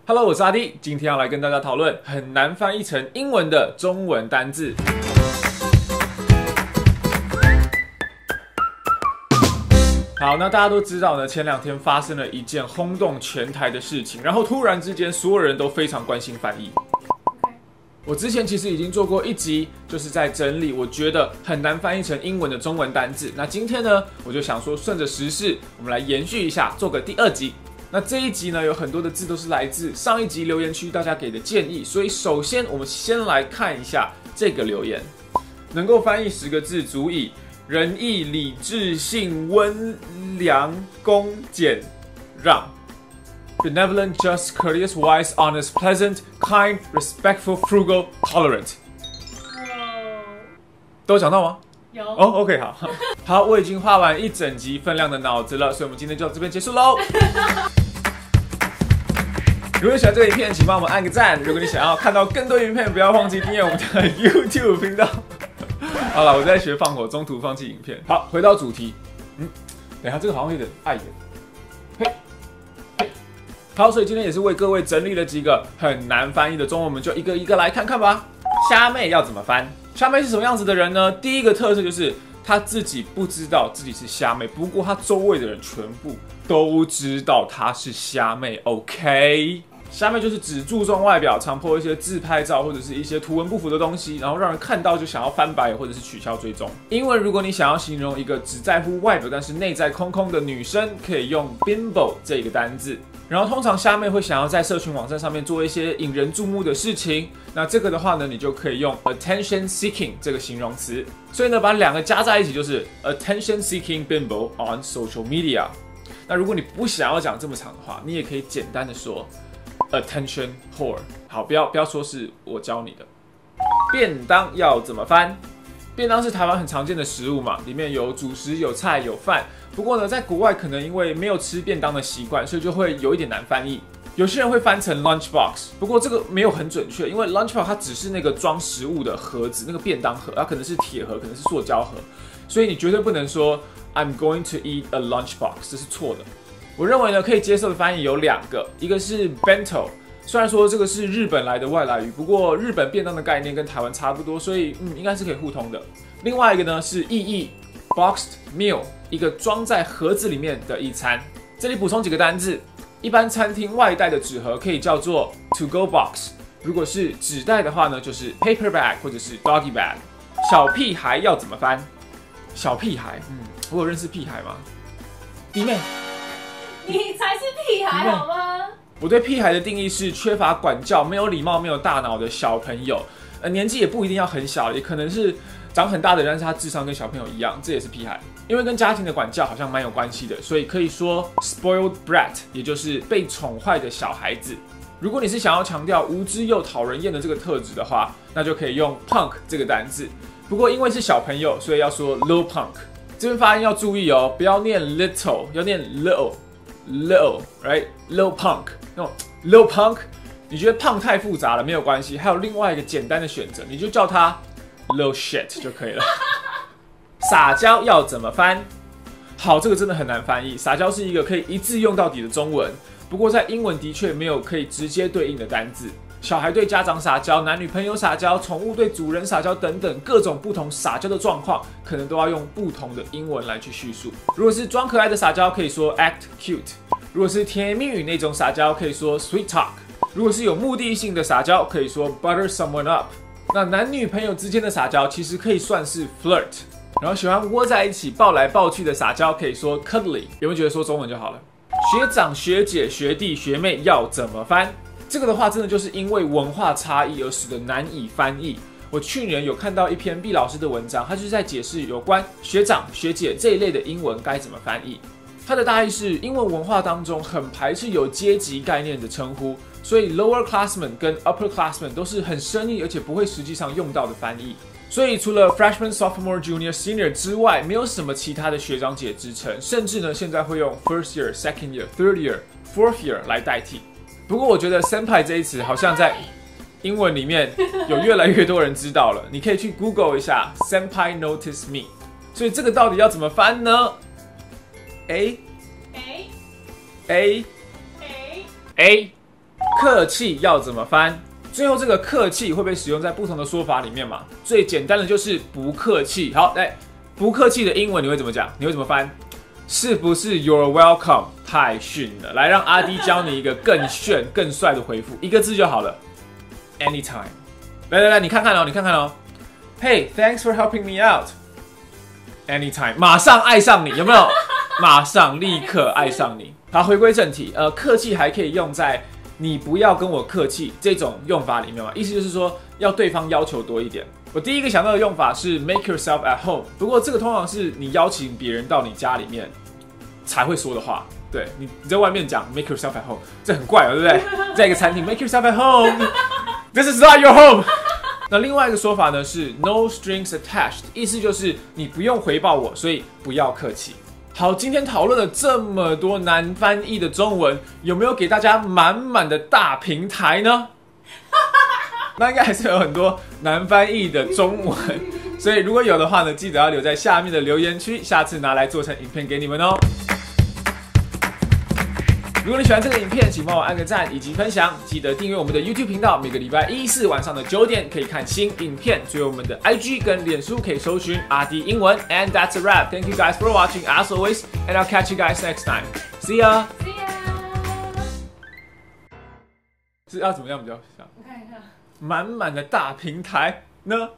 Hello， 我是阿弟，今天要来跟大家讨论很难翻译成英文的中文单字。好，那大家都知道呢，前2天发生了一件轰动全台的事情，然后突然之间，所有人都非常关心翻译。我之前其实已经做过一集，就是在整理我觉得很难翻译成英文的中文单字。那今天呢，我就想说顺着时事，我们来延续一下，做个第2集。那这一集呢，有很多的字都是来自上一集留言区大家给的建议，所以首先我们先来看一下这个留言，能够翻译10个字足以：仁义礼智信温良恭俭让。Benevolent, just, courteous, wise, honest, pleasant, kind, respectful, frugal, tolerant。都有讲到吗？有。OK， 好，好，我已经画完一整集分量的脑子了，所以我们今天就到这边结束喽。如果你喜欢这个影片，请帮我们按个赞。如果你想要看到更多影片，不要忘记订阅我们的 YouTube 频道。好了，我在学放火，中途放弃影片。好，回到主题。等一下，这个好像有点碍眼。好，所以今天也是为各位整理了几个很难翻译的中文，我们就一个一个来看看吧。虾妹要怎么翻？虾妹是什么样子的人呢？第一个特色就是她自己不知道自己是虾妹，不过她周围的人全部都知道她是虾妹。OK， 虾妹就是只注重外表，常po一些自拍照或者是一些图文不符的东西，然后让人看到就想要翻白眼或者是取消追踪。英文如果你想要形容一个只在乎外表但是内在空空的女生，可以用 bimbo 这个单字。然后通常虾妹会想要在社群网站上面做一些引人注目的事情，那这个的话呢，你就可以用 attention seeking 这个形容词。所以呢，把2个加在一起就是 attention seeking bimbo on social media。那如果你不想要讲这么长的话，你也可以简单的说 attention whore。好，不要说是我教你的。便当要怎么翻？便当是台湾很常见的食物嘛，里面有主食、有菜、有饭。不过呢，在国外可能因为没有吃便当的习惯，所以就会有一点难翻译。有些人会翻成 lunchbox， 不过这个没有很准确，因为 lunchbox 它只是那个装食物的盒子，那个便当盒，它可能是铁盒，可能是塑胶盒，所以你绝对不能说 I'm going to eat a lunchbox， 这是错的。我认为呢，可以接受的翻译有2个，一个是 bento。虽然说这个是日本来的外来语，不过日本便当的概念跟台湾差不多，所以应该是可以互通的。另外一个呢是意义 boxed meal， 一个装在盒子里面的一餐。这里补充几个单字，一般餐厅外带的纸盒可以叫做 to go box， 如果是纸袋的话呢，就是 paper bag 或者是 doggy bag。小屁孩要怎么翻？小屁孩，我有认识屁孩吗？弟妹，你才是屁孩好吗？我对屁孩的定义是缺乏管教、没有礼貌、没有大脑的小朋友，年纪也不一定要很小，也可能是长很大的人，但是他智商跟小朋友一样，这也是屁孩。因为跟家庭的管教好像蛮有关系的，所以可以说 spoiled brat， 也就是被宠坏的小孩子。如果你是想要强调无知又讨人厌的这个特质的话，那就可以用 punk 这个单字。不过因为是小朋友，所以要说 little punk。这边发音要注意哦，不要念 little， 要念 little，right？ little punk。那种 little punk， 你觉得胖太复杂了没有关系，还有另外一个简单的选择，你就叫它 little shit 就可以了。撒娇要怎么翻？好，这个真的很难翻译。撒娇是一个可以一字用到底的中文，不过在英文的确没有可以直接对应的单字。小孩对家长撒娇，男女朋友撒娇，宠物对主人撒娇等等各种不同撒娇的状况，可能都要用不同的英文来去叙述。如果是装可爱的撒娇，可以说 act cute。如果是甜言蜜语那种撒娇，可以说 sweet talk。如果是有目的性的撒娇，可以说 butter someone up。那男女朋友之间的撒娇其实可以算是 flirt。然后喜欢窝在一起抱来抱去的撒娇，可以说 cuddly。有没有觉得说中文就好了？学长、学姐、学弟、学妹要怎么翻？这个的话，真的就是因为文化差异而使得难以翻译。我去年有看到一篇毕老师的文章，他就是在解释有关学长、学姐这一类的英文该怎么翻译。它的大意是，英文文化当中很排斥有阶级概念的称呼，所以 lower classmen 跟 upper classmen 都是很生硬而且不会实际上用到的翻译。所以除了 freshman、sophomore、junior、senior 之外，没有什么其他的学长姐之称，甚至呢现在会用 first year、second year、third year、fourth year 来代替。不过我觉得 senpai 这一词好像在英文里面有越来越多人知道了，你可以去 Google 一下 senpai notice me。所以这个到底要怎么翻呢？ A 客气要怎么翻？最后这个客气会被使用在不同的说法里面嘛？最简单的就是不客气。好，来，不客气的英文你会怎么讲？你会怎么翻？是不是 You're welcome？ 太逊了，来让阿弟教你一个更炫、更帅的回复，一个字就好了 ，Anytime。来，你看看哦，你看看哦。Hey, thanks for helping me out. Anytime， 马上爱上你，有没有？马上立刻爱上你。好，回归正题，客气还可以用在你不要跟我客气这种用法里面嘛，意思就是说要对方要求多一点。我第一个想到的用法是 make yourself at home， 不过这个通常是你邀请别人到你家里面才会说的话。对，你在外面讲 make yourself at home， 这很怪哦，对不对？在一个餐厅 make yourself at home，this is not your home。那另外一个说法呢是 no strings attached， 意思就是你不用回报我，所以不要客气。好，今天讨论了这么多难翻译的中文，有没有给大家满满的大平台呢？那应该还是有很多难翻译的中文，所以如果有的话呢，记得要留在下面的留言区，下次拿来做成影片给你们哦。如果你喜欢这个影片，请帮我按个赞以及分享，记得订阅我们的 YouTube 频道，每个礼拜一、四晚上的9点可以看新影片。追我们的 IG 跟脸书可以搜寻阿迪英文。And that's a wrap. Thank you guys for watching as always, and I'll catch you guys next time. See ya. See ya. 是要怎么样比较像？我看一下。满满的大平台呢？